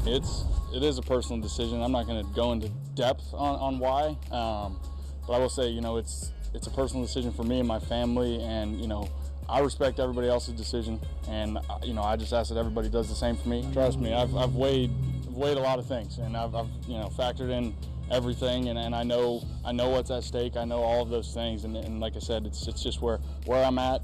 It is a personal decision. I'm not going to go into depth on why, but I will say, it's a personal decision for me and my family, and I respect everybody else's decision, and I just ask that everybody does the same for me. Trust me, I've weighed a lot of things, and I've factored in everything, and I know what's at stake. I know all of those things, and like I said, it's just where I'm at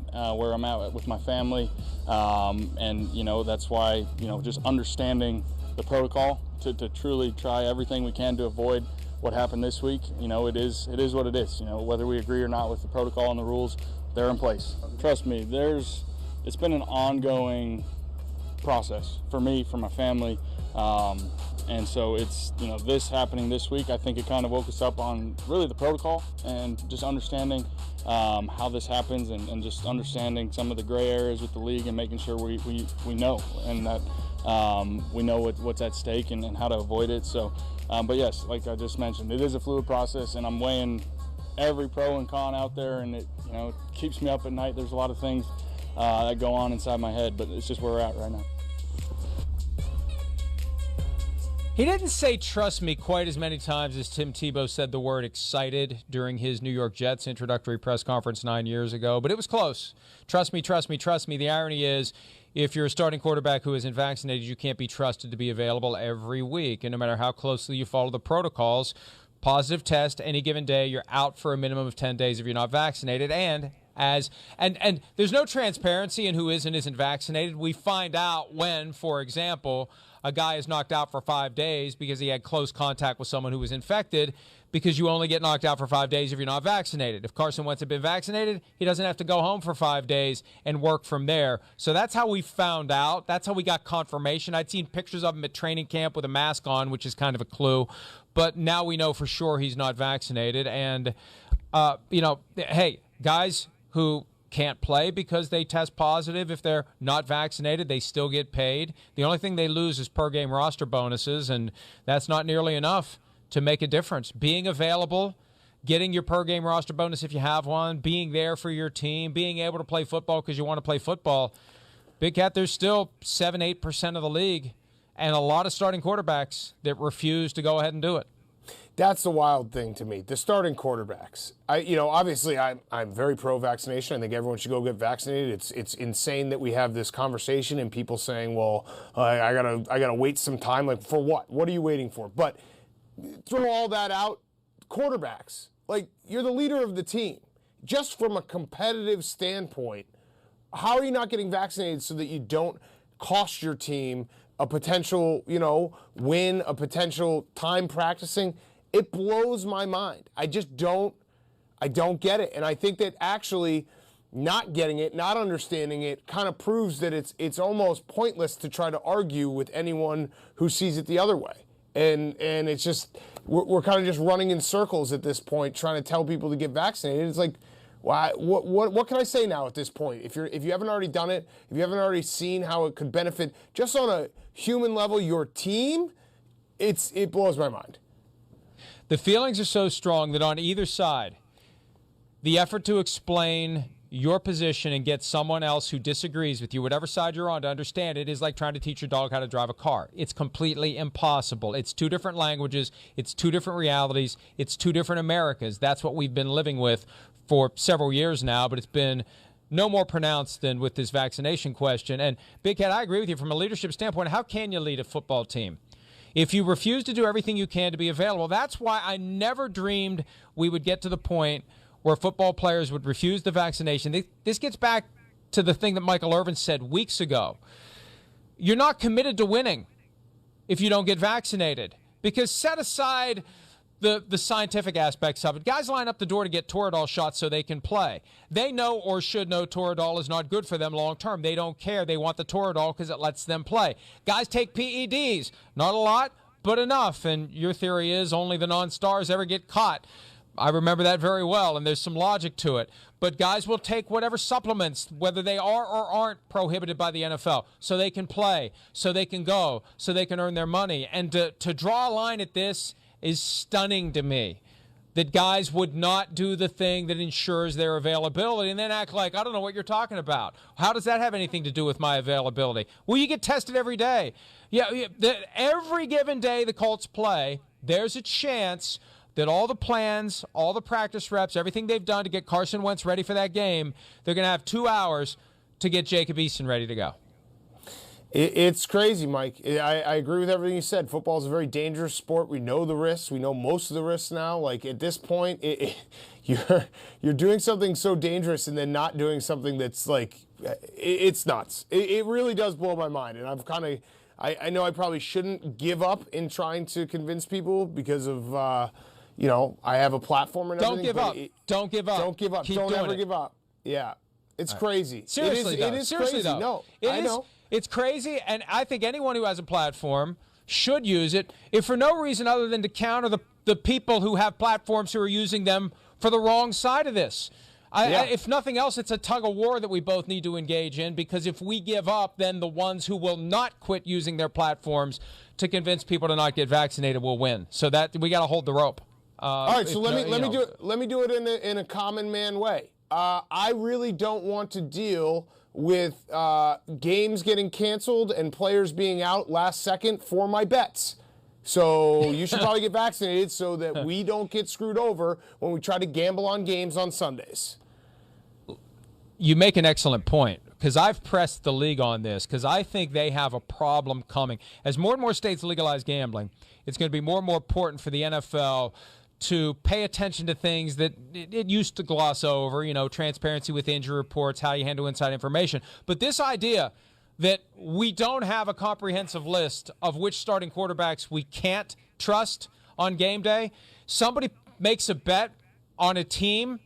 with my family, and that's why just understanding the protocol to truly try everything we can to avoid what happened this week. It is what it is. Whether we agree or not with the protocol and the rules, they're in place. Trust me, it's been an ongoing process for me, for my family. And so it's, this happening this week, I think it kind of woke us up on really the protocol and just understanding how this happens, and just understanding some of the gray areas with the league, and making sure we know, and that we know what's at stake and how to avoid it. So, but yes, like I just mentioned, it is a fluid process, and I'm weighing every pro and con out there, and it keeps me up at night. There's a lot of things that go on inside my head, but it's just where we're at right now. He didn't say trust me quite as many times as Tim Tebow said the word excited during his New York Jets introductory press conference 9 years ago, but it was close. Trust me, trust me, trust me. The irony is, if you're a starting quarterback who isn't vaccinated, you can't be trusted to be available every week. And no matter how closely you follow the protocols, positive test any given day, you're out for a minimum of 10 days if you're not vaccinated. And there's no transparency in who is and isn't vaccinated. We find out when, for example, a guy is knocked out for 5 days because he had close contact with someone who was infected, because you only get knocked out for 5 days if you're not vaccinated. If Carson Wentz had been vaccinated, he doesn't have to go home for 5 days and work from there. So that's how we found out. That's how we got confirmation. I'd seen pictures of him at training camp with a mask on, which is kind of a clue. But now we know for sure he's not vaccinated. And, hey, guys who can't play because they test positive, if they're not vaccinated, they still get paid. The only thing they lose is per-game roster bonuses, and that's not nearly enough to make a difference. Being available, getting your per-game roster bonus if you have one, being there for your team, being able to play football because you want to play football. Big Cat, there's still 7-8% of the league and a lot of starting quarterbacks that refuse to go ahead and do it. That's the wild thing to me. The starting quarterbacks. Obviously, I'm very pro-vaccination. I think everyone should go get vaccinated. It's insane that we have this conversation and people saying, "Well, I gotta wait some time." Like, for what? What are you waiting for? But throw all that out. Quarterbacks, like, you're the leader of the team. Just from a competitive standpoint, how are you not getting vaccinated so that you don't cost your team a potential, win, a potential time practicing? It blows my mind. I don't get it. And I think that actually not getting it, not understanding it, kind of proves that it's almost pointless to try to argue with anyone who sees it the other way. And it's just, we're kind of just running in circles at this point, trying to tell people to get vaccinated. It's like, why? What can I say now at this point? If you haven't already done it, if you haven't already seen how it could benefit just on a human level your team, it blows my mind. The feelings are so strong that on either side, the effort to explain your position and get someone else who disagrees with you, whatever side you're on, to understand it is like trying to teach your dog how to drive a car. It's completely impossible. It's two different languages. It's two different realities. It's two different Americas. That's what we've been living with for several years now, but it's been no more pronounced than with this vaccination question. And, Big Cat, I agree with you. From a leadership standpoint, how can you lead a football team if you refuse to do everything you can to be available? That's why I never dreamed we would get to the point where football players would refuse the vaccination. This gets back to the thing that Michael Irvin said weeks ago. You're not committed to winning if you don't get vaccinated, because set aside the scientific aspects of it. Guys line up the door to get Toradol shots so they can play. They know or should know Toradol is not good for them long term. They don't care. They want the Toradol because it lets them play. Guys take PEDs. Not a lot, but enough. And your theory is only the non-stars ever get caught. I remember that very well, and there's some logic to it. But guys will take whatever supplements, whether they are or aren't prohibited by the NFL, so they can play, so they can go, so they can earn their money. And to draw a line at this is stunning to me. that guys would not do the thing that ensures their availability and then act like, I don't know what you're talking about. How does that have anything to do with my availability? Well, you get tested every day. Every given day the Colts play, there's a chance that all the plans, all the practice reps, everything they've done to get Carson Wentz ready for that game, they're going to have 2 hours to get Jacob Eason ready to go. It's crazy, Mike. I agree with everything you said. Football is a very dangerous sport. We know the risks. We know most of the risks now. Like, at this point, you're doing something so dangerous and then not doing something that's like, it's nuts. It really does blow my mind. And I know I probably shouldn't give up in trying to convince people because of, I have a platform and everything. Don't give up. Don't give up. Don't ever give up. Yeah. It's crazy. Seriously, it is crazy. Though. No, I know. It's crazy, and I think anyone who has a platform should use it, if for no reason other than to counter the people who have platforms who are using them for the wrong side of this. If nothing else, it's a tug of war that we both need to engage in, because if we give up, then the ones who will not quit using their platforms to convince people to not get vaccinated will win. So that we got to hold the rope. All right, so let me do it in a common man way. I really don't want to deal with games getting canceled and players being out last second for my bets. So you should probably get vaccinated so that we don't get screwed over when we try to gamble on games on Sundays. You make an excellent point, because I've pressed the league on this, because I think they have a problem coming. As more and more states legalize gambling, it's going to be more and more important for the NFL to pay attention to things that it used to gloss over, transparency with injury reports, how you handle inside information. But this idea that we don't have a comprehensive list of which starting quarterbacks we can't trust on game day, somebody makes a bet on a team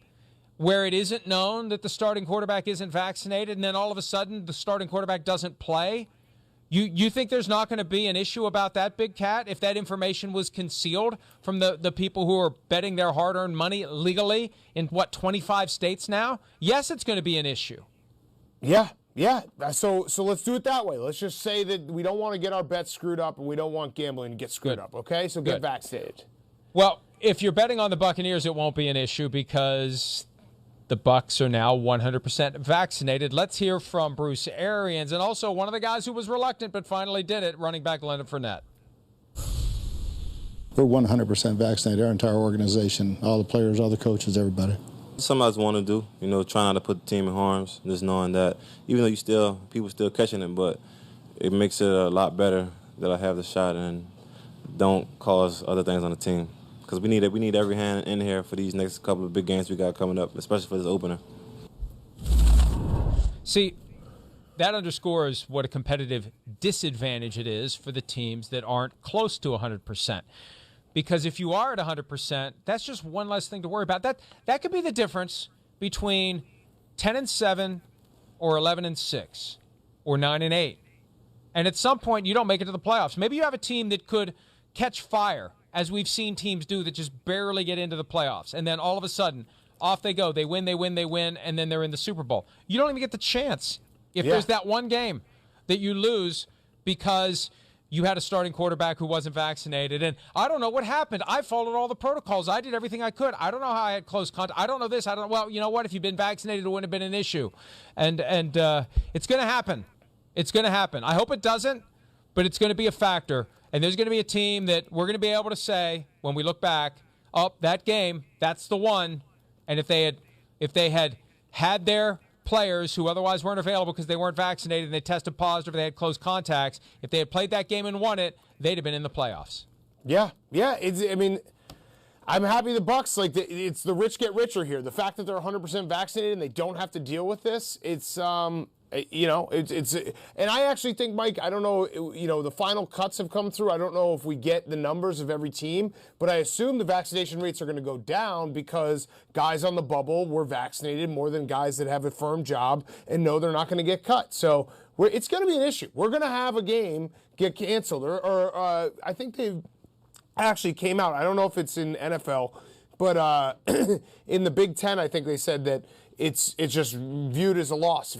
where it isn't known that the starting quarterback isn't vaccinated, and then all of a sudden the starting quarterback doesn't play. You think there's not going to be an issue about that, Big Cat, if that information was concealed from the people who are betting their hard-earned money legally in, 25 states now? Yes, it's going to be an issue. Yeah. So let's do it that way. Let's just say that we don't want to get our bets screwed up and we don't want gambling to get screwed up, okay? So get vaccinated. Well, if you're betting on the Buccaneers, it won't be an issue because the Bucs are now 100% vaccinated. Let's hear from Bruce Arians, and also one of the guys who was reluctant but finally did it, running back Leonard Fournette. We're 100% vaccinated, our entire organization, all the players, all the coaches, everybody. Something I just want to do, try not to put the team in harms, just knowing that even though people still catching it, but it makes it a lot better that I have the shot and don't cause other things on the team. Because we need every hand in here for these next couple of big games we got coming up, especially for this opener. See, that underscores what a competitive disadvantage it is for the teams that aren't close to 100%. Because if you are at 100%, that's just one less thing to worry about. That could be the difference between 10-7 or 11-6 or 9-8. And at some point, you don't make it to the playoffs. Maybe you have a team that could catch fire, as we've seen teams do that just barely get into the playoffs. And then all of a sudden, off they go. They win, and then they're in the Super Bowl. You don't even get the chance if there's that one game that you lose because you had a starting quarterback who wasn't vaccinated. And I don't know what happened. I followed all the protocols. I did everything I could. I don't know how I had close contact. I don't know this. Well, you know what? If you'd been vaccinated, it wouldn't have been an issue. And it's going to happen. It's going to happen. I hope it doesn't, but it's going to be a factor. And there's going to be a team that we're going to be able to say when we look back, oh, that game, that's the one. And if they had their players who otherwise weren't available because they weren't vaccinated and they tested positive, they had close contacts, if they had played that game and won it, they'd have been in the playoffs. Yeah. I'm happy the Bucs, it's the rich get richer here. The fact that they're 100% vaccinated and they don't have to deal with this, it's and I actually think, Mike, I don't know, the final cuts have come through. I don't know if we get the numbers of every team, but I assume the vaccination rates are going to go down because guys on the bubble were vaccinated more than guys that have a firm job and know they're not going to get cut. So it's going to be an issue. We're going to have a game get canceled, or I think they actually came out. I don't know if it's in NFL, but in the Big Ten, I think they said that it's just viewed as a loss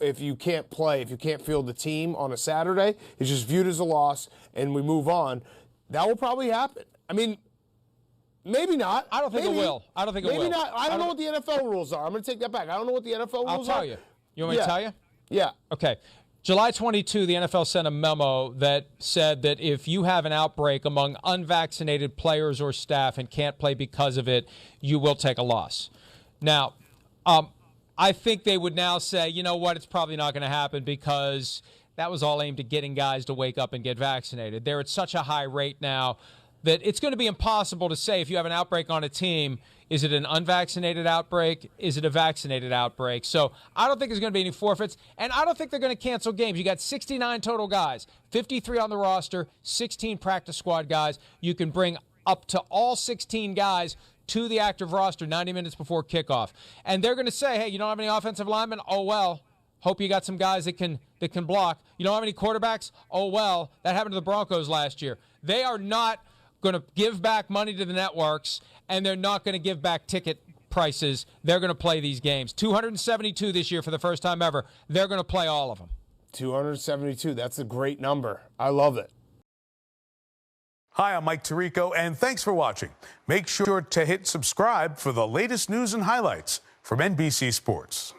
if you can't play, if you can't field the team on a Saturday. It's just viewed as a loss, and we move on. That will probably happen. I mean, Maybe not. I don't think it will. I don't think it will. Maybe not. I don't know what the NFL rules are. I'm going to take that back. I don't know what the NFL rules are. I'll tell you. You want me to tell you? Yeah. Okay. July 22, the NFL sent a memo that said that if you have an outbreak among unvaccinated players or staff and can't play because of it, you will take a loss. Now, I think they would now say, you know what, it's probably not going to happen because that was all aimed at getting guys to wake up and get vaccinated. They're at such a high rate now that it's going to be impossible to say if you have an outbreak on a team, is it an unvaccinated outbreak? Is it a vaccinated outbreak? So I don't think there's going to be any forfeits, and I don't think they're going to cancel games. You got 69 total guys, 53 on the roster, 16 practice squad guys. You can bring up to all 16 guys to the active roster 90 minutes before kickoff. And they're going to say, hey, you don't have any offensive linemen? Oh, well. Hope you got some guys that can block. You don't have any quarterbacks? Oh, well. That happened to the Broncos last year. They are not going to give back money to the networks, and they're not going to give back ticket prices. They're going to play these games. 272 this year for the first time ever. They're going to play all of them. 272. That's a great number. I love it. Hi, I'm Mike Tirico, and thanks for watching. Make sure to hit subscribe for the latest news and highlights from NBC Sports.